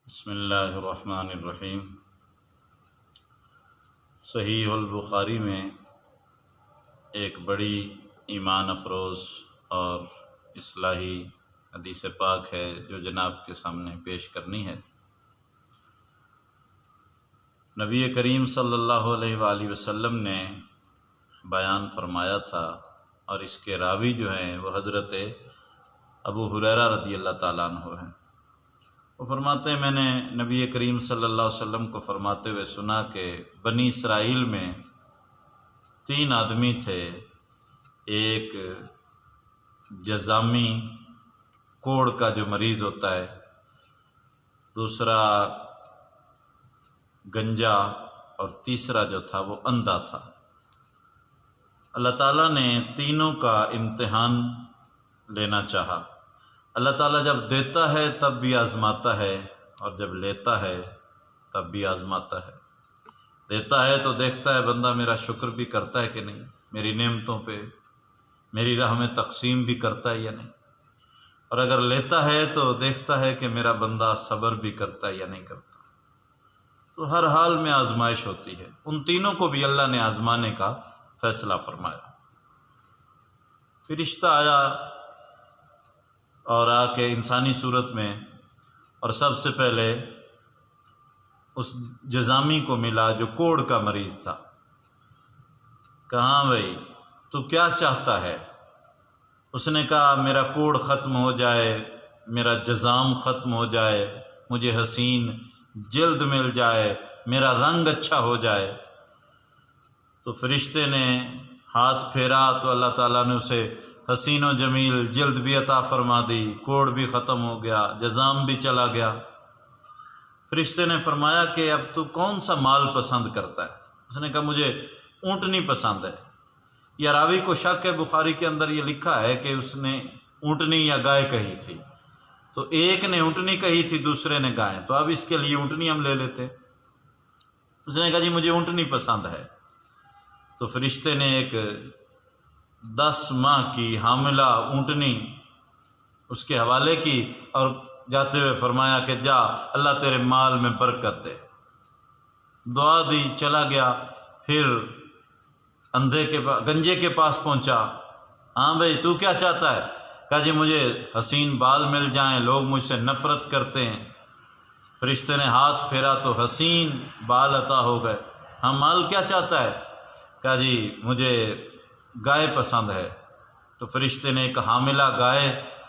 بسم اللہ الرحمن الرحیم۔ صحیح البخاری میں ایک بڑی ایمان افروز اور اصلاحی حدیث پاک ہے جو جناب کے سامنے پیش کرنی ہے۔ نبی کریم صلی اللہ علیہ وآلہ وسلم نے بیان فرمایا تھا، اور اس کے راوی جو ہیں وہ حضرت ابو ہریرہ رضی اللہ تعالیٰ عنہ ہیں۔ وہ فرماتے ہیں میں نے نبی کریم صلی اللہ علیہ وسلم کو فرماتے ہوئے سنا کہ بنی اسرائیل میں 3 آدمی تھے، ایک جذامی کوڑ کا جو مریض ہوتا ہے، دوسرا گنجا، اور تیسرا جو تھا وہ اندھا تھا۔ اللہ تعالیٰ نے تینوں کا امتحان لینا چاہا۔ اللہ تعالیٰ جب دیتا ہے تب بھی آزماتا ہے، اور جب لیتا ہے تب بھی آزماتا ہے۔ دیتا ہے تو دیکھتا ہے بندہ میرا شکر بھی کرتا ہے کہ نہیں، میری نعمتوں پہ میری راہ میں تقسیم بھی کرتا ہے یا نہیں، اور اگر لیتا ہے تو دیکھتا ہے کہ میرا بندہ صبر بھی کرتا ہے یا نہیں کرتا۔ تو ہر حال میں آزمائش ہوتی ہے۔ ان تینوں کو بھی اللہ نے آزمانے کا فیصلہ فرمایا۔ فرشتہ آیا اور آ کے انسانی صورت میں، اور سب سے پہلے اس جذامی کو ملا جو کوڑ کا مریض تھا۔ کہاں بھائی تو کیا چاہتا ہے؟ اس نے کہا میرا کوڑ ختم ہو جائے، میرا جذام ختم ہو جائے، مجھے حسین جلد مل جائے، میرا رنگ اچھا ہو جائے۔ تو فرشتے نے ہاتھ پھیرا تو اللہ تعالیٰ نے اسے حسین و جمیل جلد بھی عطا فرما دی، کوڑ بھی ختم ہو گیا، جذام بھی چلا گیا۔ فرشتے نے فرمایا کہ اب تو کون سا مال پسند کرتا ہے؟ اس نے کہا مجھے اونٹنی پسند ہے۔ یا راوی کو شک ہے، بخاری کے اندر یہ لکھا ہے کہ اس نے اونٹنی یا گائے کہی تھی، تو ایک نے اونٹنی کہی تھی، دوسرے نے گائے، تو اب اس کے لیے اونٹنی ہم لے لیتے۔ اس نے کہا جی مجھے اونٹنی پسند ہے۔ تو فرشتے نے ایک 10 ماہ کی حاملہ اونٹنی اس کے حوالے کی، اور جاتے ہوئے فرمایا کہ جا اللہ تیرے مال میں برکت دے۔ دعا دی، چلا گیا۔ پھر گنجے کے پاس پہنچا۔ ہاں بھائی تو کیا چاہتا ہے؟ کہا جی مجھے حسین بال مل جائیں، لوگ مجھ سے نفرت کرتے ہیں۔ فرشتے نے ہاتھ پھیرا تو حسین بال عطا ہو گئے۔ ہاں مال کیا چاہتا ہے؟ کہا جی مجھے گائے پسند ہے۔ تو فرشتے نے ایک حاملہ گائے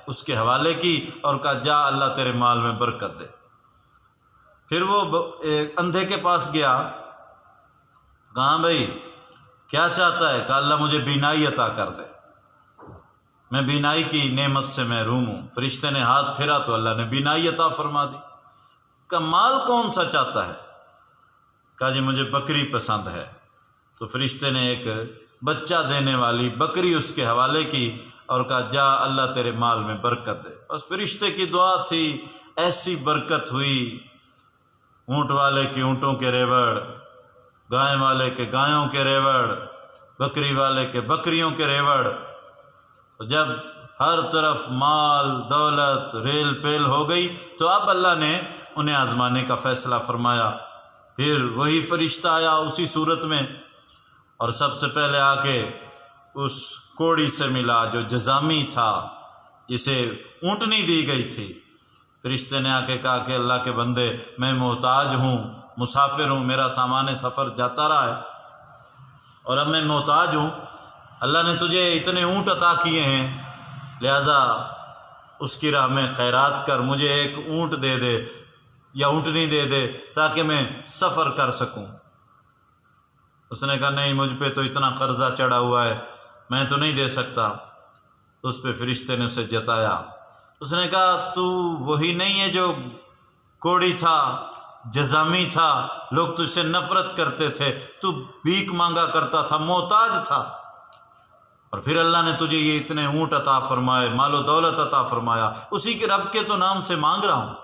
اس کے حوالے کی اور کہا جا اللہ تیرے مال میں برکت دے۔ پھر وہ اندھے کے پاس گیا۔ کہاں بھائی کیا چاہتا ہے؟ کہا اللہ مجھے بینائی عطا کر دے، میں بینائی کی نعمت سے محروم ہوں۔ فرشتے نے ہاتھ پھیرا تو اللہ نے بینائی عطا فرما دی۔ کہا مال کون سا چاہتا ہے؟ کہا جی مجھے بکری پسند ہے۔ تو فرشتے نے ایک بچہ دینے والی بکری اس کے حوالے کی اور کہا جا اللہ تیرے مال میں برکت دے۔ بس فرشتے کی دعا تھی، ایسی برکت ہوئی۔ اونٹ والے کے اونٹوں کے ریوڑ، گائے والے کے گایوں کے ریوڑ، بکری والے کے بکریوں کے ریوڑ۔ جب ہر طرف مال دولت ریل پیل ہو گئی تو اب اللہ نے انہیں آزمانے کا فیصلہ فرمایا۔ پھر وہی فرشتہ آیا اسی صورت میں، اور سب سے پہلے آ کے اس کوڑی سے ملا جو جذامی تھا، اسے اونٹنی دی گئی تھی۔ فرشتے نے آ کے کہا کہ اللہ کے بندے میں محتاج ہوں، مسافر ہوں، میرا سامان سفر جاتا رہا ہے اور اب میں محتاج ہوں۔ اللہ نے تجھے اتنے اونٹ عطا کیے ہیں، لہذا اس کی راہ میں خیرات کر، مجھے ایک اونٹ دے دے یا اونٹنی دے دے تاکہ میں سفر کر سکوں۔ اس نے کہا نہیں مجھ پہ تو اتنا قرضہ چڑھا ہوا ہے، میں تو نہیں دے سکتا۔ تو اس پہ فرشتے نے اسے جتایا۔ اس نے کہا تو وہی نہیں ہے جو کوڑی تھا، جذامی تھا، لوگ تجھ سے نفرت کرتے تھے، تو بھیک مانگا کرتا تھا، محتاج تھا، اور پھر اللہ نے تجھے یہ اتنے اونٹ عطا فرمائے، مال و دولت عطا فرمایا، اسی کے رب کے تو نام سے مانگ رہا ہوں۔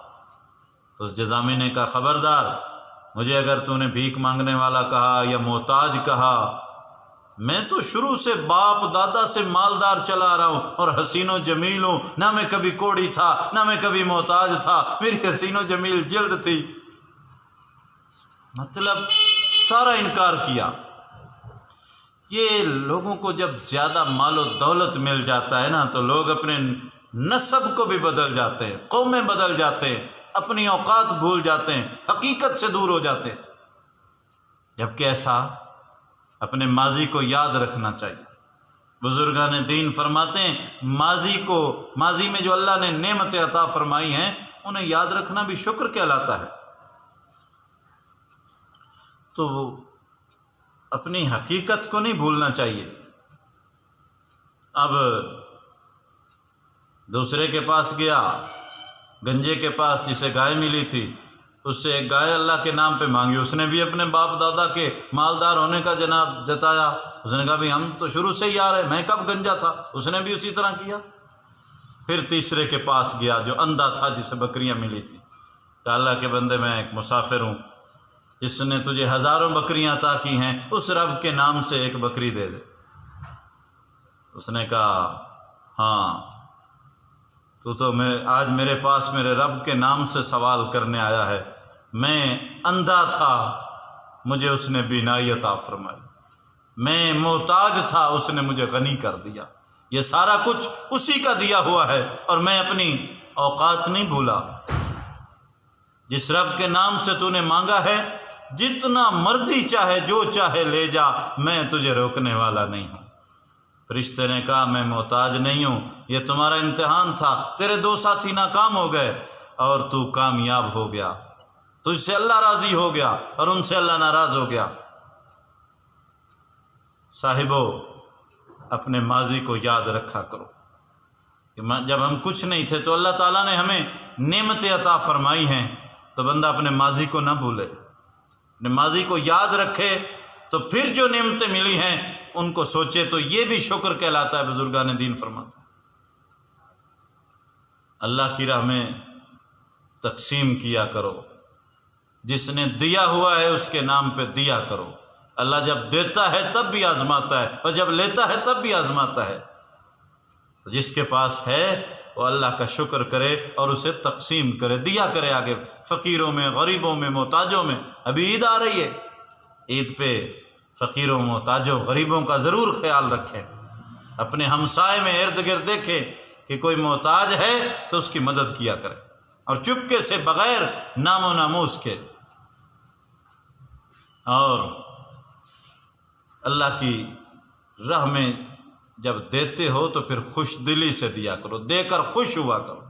تو اس جذامی نے کہا خبردار، مجھے اگر تو نے بھیک مانگنے والا کہا یا محتاج کہا میں تو شروع سے باپ دادا سے مالدار چلا رہا ہوں اور حسین و جمیل ہوں، نہ میں کبھی کوڑی تھا نہ میں کبھی محتاج تھا، میری حسین و جمیل جلد تھی۔ مطلب سارا انکار کیا۔ یہ لوگوں کو جب زیادہ مال و دولت مل جاتا ہے نا تو لوگ اپنے نسب کو بھی بدل جاتے ہیں، قومیں بدل جاتے ہیں، اپنی اوقات بھول جاتے ہیں، حقیقت سے دور ہو جاتے ہیں۔ جبکہ ایسا اپنے ماضی کو یاد رکھنا چاہیے۔ بزرگان دین فرماتے ہیں ماضی میں جو اللہ نے نعمتیں عطا فرمائی ہیں انہیں یاد رکھنا بھی شکر کہلاتا ہے۔ تو اپنی حقیقت کو نہیں بھولنا چاہیے۔ اب دوسرے کے پاس گیا، گنجے کے پاس جسے گائے ملی تھی، اس سے ایک گائے اللہ کے نام پہ مانگی، اس نے بھی اپنے باپ دادا کے مالدار ہونے کا جناب جتایا۔ اس نے کہا بھی ہم تو شروع سے ہی آ رہے، میں کب گنجا تھا؟ اس نے بھی اسی طرح کیا۔ پھر تیسرے کے پاس گیا جو اندھا تھا، جسے بکریاں ملی تھی، کہ اللہ کے بندے میں ایک مسافر ہوں، جس نے تجھے ہزاروں بکریاں عطا کی ہیں، اس رب کے نام سے ایک بکری دے دے۔ اس نے کہا ہاں تو آج میرے پاس میرے رب کے نام سے سوال کرنے آیا ہے، میں اندھا تھا مجھے اس نے بینائی عطا فرمائی، میں محتاج تھا اس نے مجھے غنی کر دیا، یہ سارا کچھ اسی کا دیا ہوا ہے، اور میں اپنی اوقات نہیں بھولا۔ جس رب کے نام سے تو نے مانگا ہے، جتنا مرضی چاہے جو چاہے لے جا، میں تجھے روکنے والا نہیں ہوں۔ فرشتے نے کہا میں محتاج نہیں ہوں، یہ تمہارا امتحان تھا، تیرے 2 ساتھی ناکام ہو گئے اور تو کامیاب ہو گیا، تجھ سے اللہ راضی ہو گیا اور ان سے اللہ ناراض ہو گیا۔ صاحبو، اپنے ماضی کو یاد رکھا کرو کہ جب ہم کچھ نہیں تھے تو اللہ تعالیٰ نے ہمیں نعمتیں عطا فرمائی ہیں، تو بندہ اپنے ماضی کو نہ بھولے، اپنے ماضی کو یاد رکھے، تو پھر جو نعمتیں ملی ہیں ان کو سوچے، تو یہ بھی شکر کہلاتا ہے۔ بزرگان دین فرماتے ہیں اللہ کی راہ میں تقسیم کیا کرو، جس نے دیا ہوا ہے اس کے نام پہ دیا کرو۔ اللہ جب دیتا ہے تب بھی آزماتا ہے، اور جب لیتا ہے تب بھی آزماتا ہے۔ تو جس کے پاس ہے وہ اللہ کا شکر کرے اور اسے تقسیم کرے، دیا کرے آگے، فقیروں میں، غریبوں میں، محتاجوں میں۔ ابھی عید آ رہی ہے، عید پہ فقیروں، محتاجوں، غریبوں کا ضرور خیال رکھیں، اپنے ہمسائے میں ارد گرد دیکھیں کہ کوئی محتاج ہے تو اس کی مدد کیا کریں، اور چپکے سے بغیر نام و ناموس کے۔ اور اللہ کی راہ میں جب دیتے ہو تو پھر خوش دلی سے دیا کرو، دے کر خوش ہوا کرو۔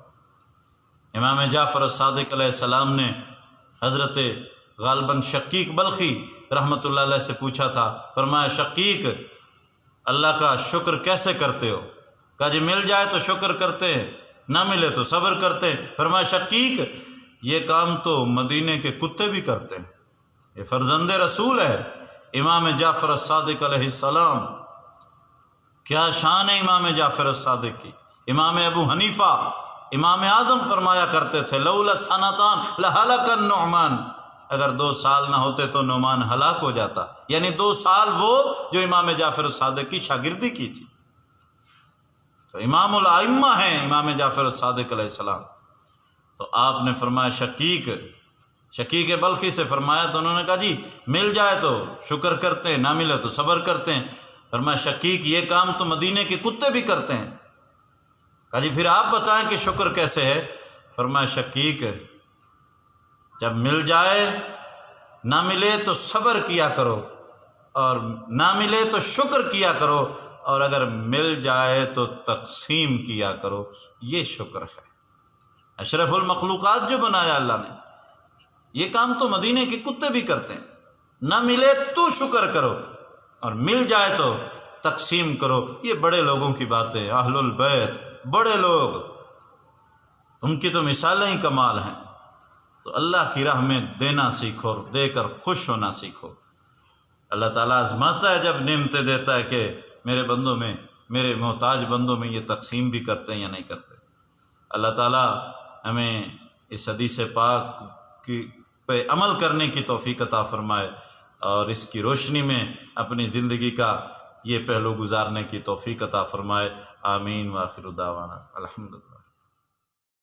امام جعفر الصادق علیہ السلام نے حضرت غالباً شقیق بلخی رحمۃ اللہ علیہ سے پوچھا تھا، فرمایا شقیق اللہ کا شکر کیسے کرتے ہو؟ کہا جی مل جائے تو شکر کرتے ہیں، نہ ملے تو صبر کرتے ہیں۔ فرمایا شقیق یہ کام تو مدینے کے کتے بھی کرتے ہیں، یہ فرزند رسول ہے امام جعفر الصادق علیہ السلام۔ کیا شان ہے امام جعفر الصادق کی۔ امام ابو حنیفہ امام اعظم فرمایا کرتے تھے لولا سنتان لہلک النعمان، اگر 2 سال نہ ہوتے تو نعمان ہلاک ہو جاتا، یعنی 2 سال وہ جو امام جعفر الصادق کی شاگردی کی تھی۔ تو امام الائمہ ہیں امام جعفر الصادق علیہ السلام۔ تو آپ نے فرمایا شقیق بلخی سے فرمایا، تو انہوں نے کہا جی مل جائے تو شکر کرتے ہیں، نہ ملے تو صبر کرتے ہیں۔ فرمایا شقیق یہ کام تو مدینے کے کتے بھی کرتے ہیں۔ کہا جی پھر آپ بتائیں کہ شکر کیسے ہے؟ فرمایا شقیق جب مل جائے، نہ ملے تو صبر کیا کرو، اور نہ ملے تو شکر کیا کرو، اور اگر مل جائے تو تقسیم کیا کرو، یہ شکر ہے۔ اشرف المخلوقات جو بنایا اللہ نے، یہ کام تو مدینے کے کتے بھی کرتے ہیں۔ نہ ملے تو شکر کرو، اور مل جائے تو تقسیم کرو۔ یہ بڑے لوگوں کی باتیں، اہل البیت، بڑے لوگ، ان کی تو مثالیں ہی کمال ہیں۔ تو اللہ کی راہ میں دینا سیکھو، دے کر خوش ہونا سیکھو۔ اللہ تعالیٰ آزماتا ہے جب نعمتیں دیتا ہے کہ میرے بندوں میں، میرے محتاج بندوں میں یہ تقسیم بھی کرتے ہیں یا نہیں کرتے۔ اللہ تعالیٰ ہمیں اس حدیث پاک کی پہ عمل کرنے کی توفیق عطا فرمائے، اور اس کی روشنی میں اپنی زندگی کا یہ پہلو گزارنے کی توفیق عطا فرمائے۔ آمین، وآخر دعوانا الحمدللہ۔